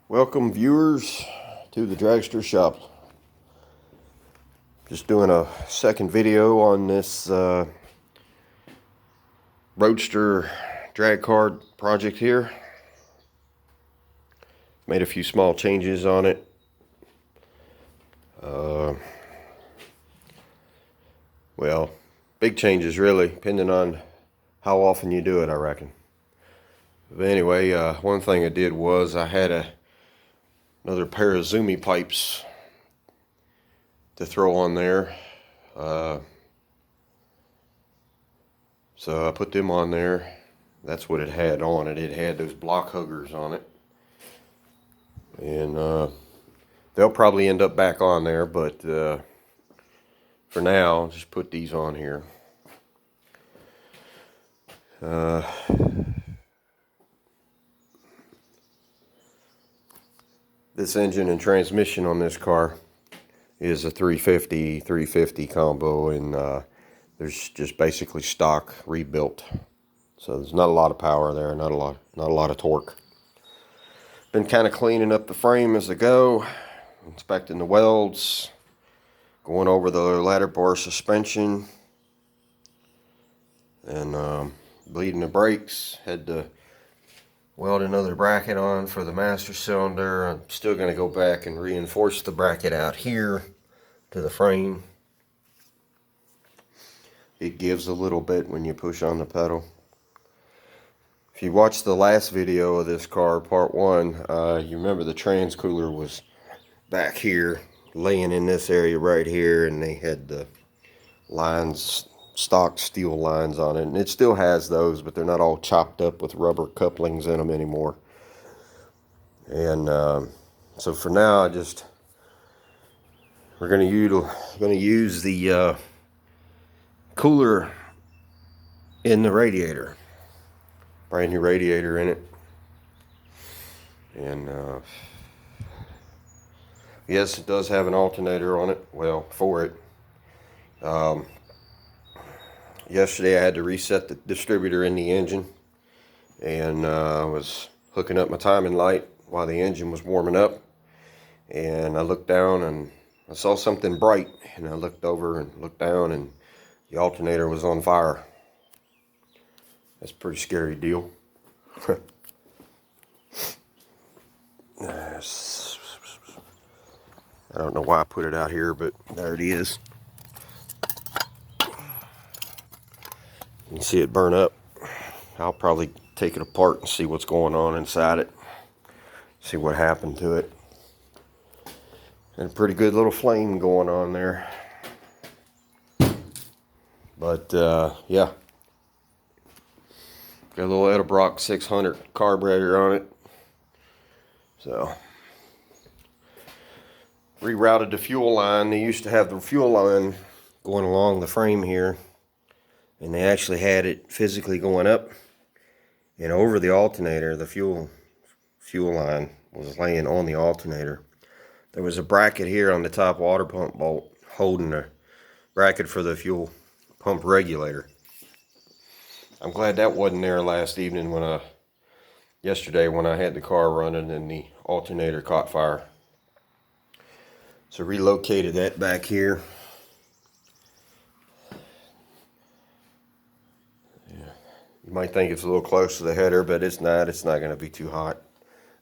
Welcome viewers to the Dragster Shop. Just doing a second video on this Roadster drag cart project here. Made a few small changes on it. Well, big changes really, depending on how often you do it, I reckon. But anyway, one thing I did was I had another pair of Zoomy pipes to throw on there. So I put them on there. That's what it had on it. It had those block huggers on it. And they'll probably end up back on there, but for now, I'll just put these on here. This engine and transmission on this car is a 350 combo, and there's just basically stock rebuilt. So there's not a lot of power there, not a lot of torque. Been kind of cleaning up the frame as I go, inspecting the welds, going over the ladder bar suspension, and bleeding the brakes. Had to weld another bracket on for the master cylinder. I'm still going to go back and reinforce the bracket out here to the frame. It gives a little bit when you push on the pedal. If you watched the last video of this car, part 1, you remember the trans cooler was back here, laying in this area right here, and they had the lines, stock steel lines on it, and it still has those, but they're not all chopped up with rubber couplings in them anymore. And so for now, we're going to use the cooler in the radiator. Brand new radiator in it. And yes, it does have an alternator on it. Well, for it. Yesterday I had to reset the distributor in the engine, and I was hooking up my timing light while the engine was warming up, and I looked down and I saw something bright, and I looked over and looked down, and the alternator was on fire. That's a pretty scary deal. I don't know why I put it out here, but there it is. You can see it burn up. I'll probably take it apart and see what's going on inside it. See what happened to it. And a pretty good little flame going on there. But yeah. Got a little Edelbrock 600 carburetor on it. So rerouted the fuel line. They used to have the fuel line going along the frame here, and they actually had it physically going up and over the alternator. The fuel line was laying on the alternator. There was a bracket here on the top water pump bolt holding the bracket for the fuel pump regulator. I'm glad that wasn't there last evening yesterday when I had the car running and the alternator caught fire. So relocated that back here. Yeah. You might think it's a little close to the header, but it's not. It's not going to be too hot.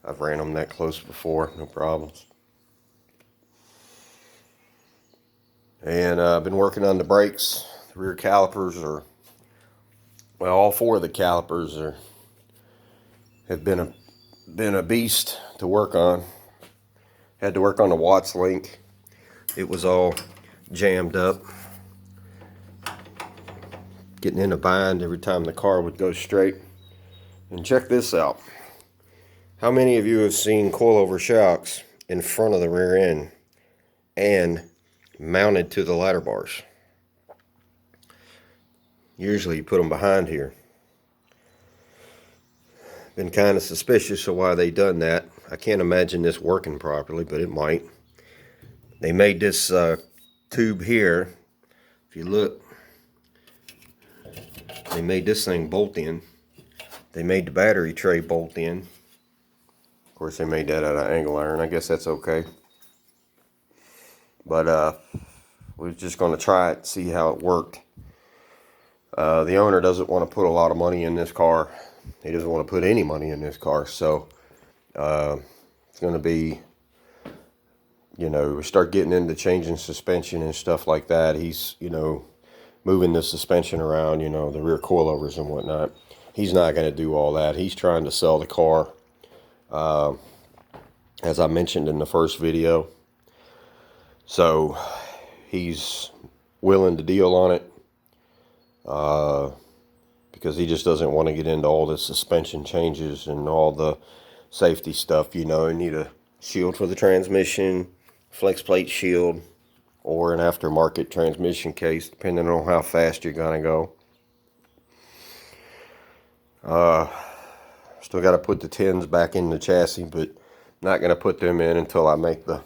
I've ran them that close before, no problems. And I've been working on the brakes. The rear calipers are, well, all 4 of the calipers have been a beast to work on. Had to work on the Watts link. It was all jammed up, getting in a bind every time the car would go straight. And check this out. How many of you have seen coilover shocks in front of the rear end and mounted to the ladder bars? Usually you put them behind here. Been kind of suspicious of why they done that. I can't imagine this working properly, but it might. They made this tube here. If you look, they made this thing bolt in. They made the battery tray bolt in. course, they made that out of angle iron. I guess that's okay. But we're just going to try it, see how it worked. The owner doesn't want to put a lot of money in this car. He doesn't want to put any money in this car. So it's going to be, you know, we start getting into changing suspension and stuff like that. He's, you know, moving the suspension around, you know, the rear coilovers and whatnot. He's not going to do all that. He's trying to sell the car, as I mentioned in the first video. So he's willing to deal on it because he just doesn't want to get into all the suspension changes and all the safety stuff. You know, you need a shield for the transmission, flex plate shield, or an aftermarket transmission case, depending on how fast you're going to go. Still got to put the tins back in the chassis, but not going to put them in until I make the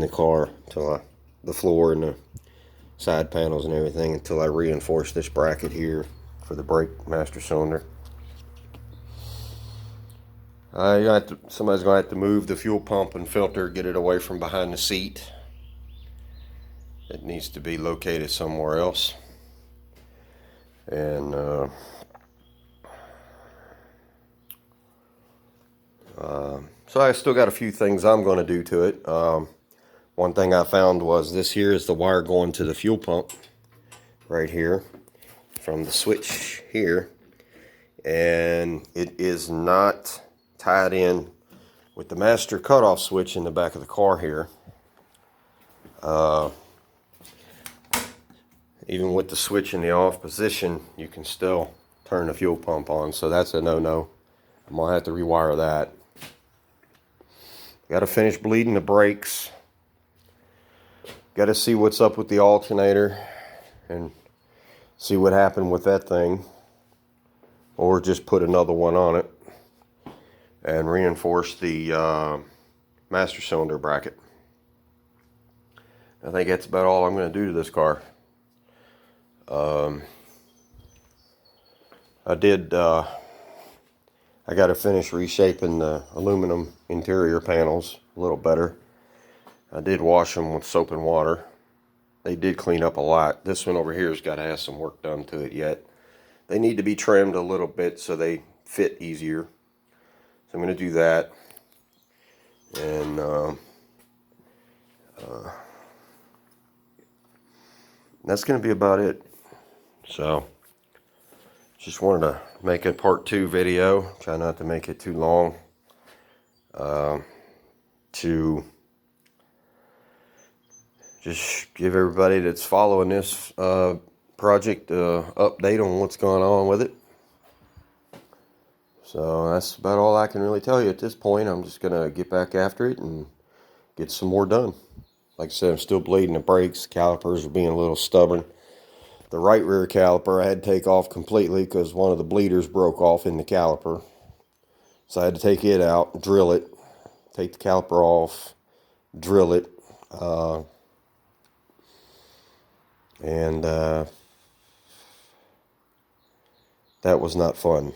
car, until the floor and the side panels and everything, until I reinforce this bracket here for the brake master cylinder. Somebody's going to have to move the fuel pump and filter, get it away from behind the seat. It needs to be located somewhere else. And so I still got a few things I'm going to do to it. One thing I found was this here is the wire going to the fuel pump right here from the switch here, and it is not tied in with the master cutoff switch in the back of the car here. Even with the switch in the off position, you can still turn the fuel pump on, so that's a no-no. I'm gonna have to rewire that. Got to finish bleeding the brakes. Got to see what's up with the alternator and see what happened with that thing, or just put another one on it and reinforce the master cylinder bracket. I think that's about all I'm going to do to this car. I got to finish reshaping the aluminum interior panels a little better. I did wash them with soap and water. They did clean up a lot. This one over here has got to have some work done to it yet. They need to be trimmed a little bit so they fit easier. So I'm going to do that. And that's going to be about it. So just wanted to make a part 2 video. Try not to make it too long. To just give everybody that's following this project update on what's going on with it. So that's about all I can really tell you at this point. I'm just going to get back after it and get some more done. Like I said, I'm still bleeding the brakes. Calipers are being a little stubborn. The right rear caliper I had to take off completely because one of the bleeders broke off in the caliper. So I had to take it out, drill it, take the caliper off, drill it. That was not fun.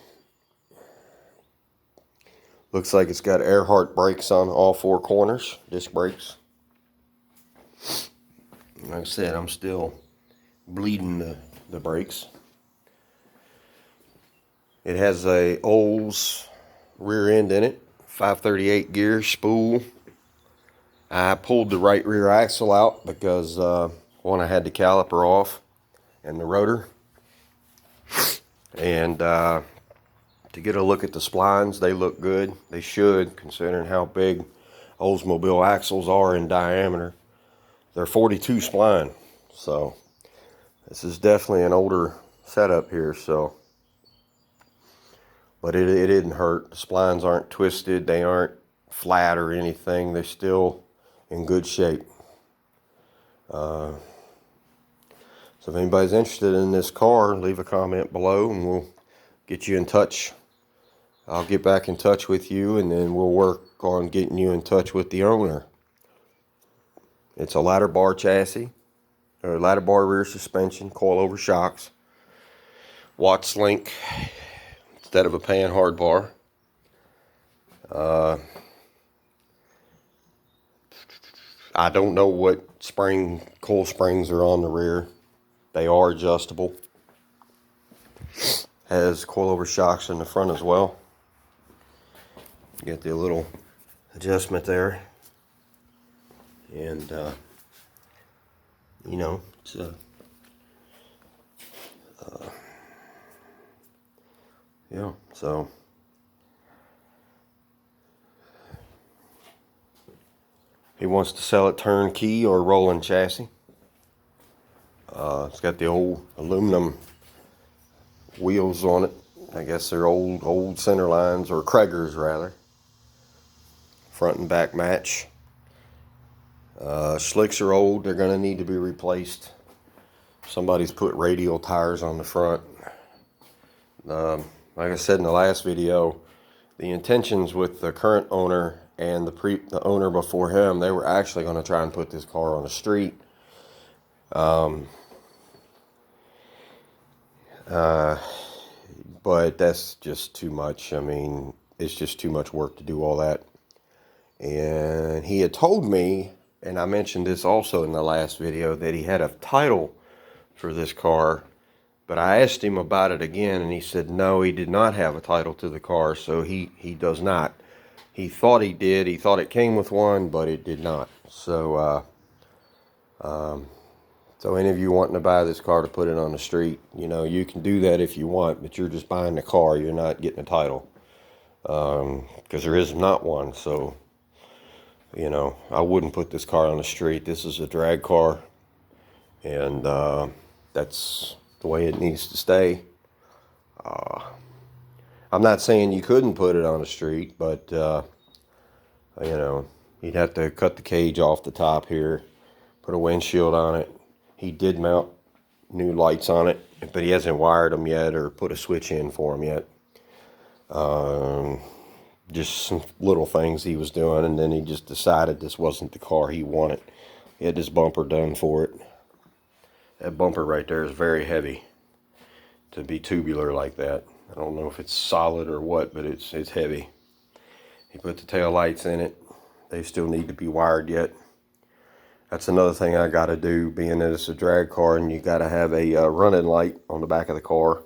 Looks like it's got Earhart brakes on all 4 corners, disc brakes. Like I said, I'm still bleeding the brakes. It has a Olds rear end in it, 538 gear spool. I pulled the right rear axle out because one, I had the caliper off and the rotor. And to get a look at the splines, they look good. They should, considering how big Oldsmobile axles are in diameter. They're 42 spline, so this is definitely an older setup here. So, but it didn't hurt. The splines aren't twisted. They aren't flat or anything. They're still in good shape. So if anybody's interested in this car, leave a comment below and we'll get you in touch. I'll get back in touch with you, and then we'll work on getting you in touch with the owner. It's a ladder bar chassis, or ladder bar rear suspension, coilover shocks, Watts link instead of a pan hard bar. I don't know what coil springs are on the rear. They are adjustable. Has coilover shocks in the front as well. You get the little adjustment there. And, you know, it's yeah, so he wants to sell it turnkey or rolling chassis. It's got the old aluminum wheels on it. I guess they're old center lines, or Krager's rather. Front and back match. Slicks are old. They're going to need to be replaced. Somebody's put radial tires on the front. Like I said in the last video, the intentions with the current owner and the owner before him, they were actually going to try and put this car on the street. But that's just too much. I mean, it's just too much work to do all that. And he had told me, and I mentioned this also in the last video, that he had a title for this car. But I asked him about it again, and he said no, he did not have a title to the car, so he does not. He thought he did. He thought it came with one, but it did not. So, so any of you wanting to buy this car to put it on the street, you know, you can do that if you want, but you're just buying the car. You're not getting a title, because there is not one. So, you know, I wouldn't put this car on the street. This is a drag car, and that's the way it needs to stay. I'm not saying you couldn't put it on the street, but, you know, you'd have to cut the cage off the top here, put a windshield on it. He did mount new lights on it, but he hasn't wired them yet or put a switch in for them yet. Just some little things he was doing, and then he just decided this wasn't the car he wanted. He had this bumper done for it. That bumper right there is very heavy to be tubular like that. I don't know if it's solid or what, but it's heavy. He put the tail lights in it. They still need to be wired yet. That's another thing I got to do, being that it's a drag car and you got to have a running light on the back of the car.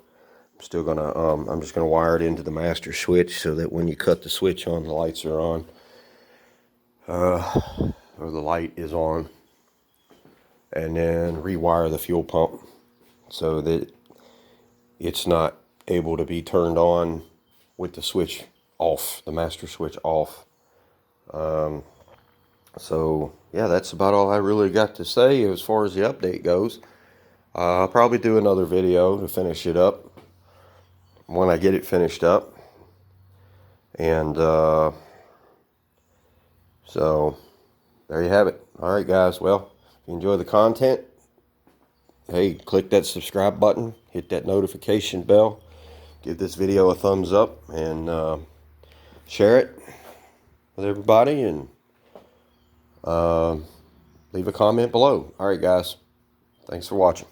I'm just gonna wire it into the master switch so that when you cut the switch on, the lights are on, or the light is on, and then rewire the fuel pump so that it's not able to be turned on with the switch off, the master switch off. So yeah, that's about all I really got to say as far as the update goes. I'll probably do another video to finish it up when I get it finished up. And so there you have it. All right, guys. Well, if you enjoy the content, hey, click that subscribe button, hit that notification bell, give this video a thumbs up, and share it with everybody, and leave a comment below. All right, guys. Thanks for watching.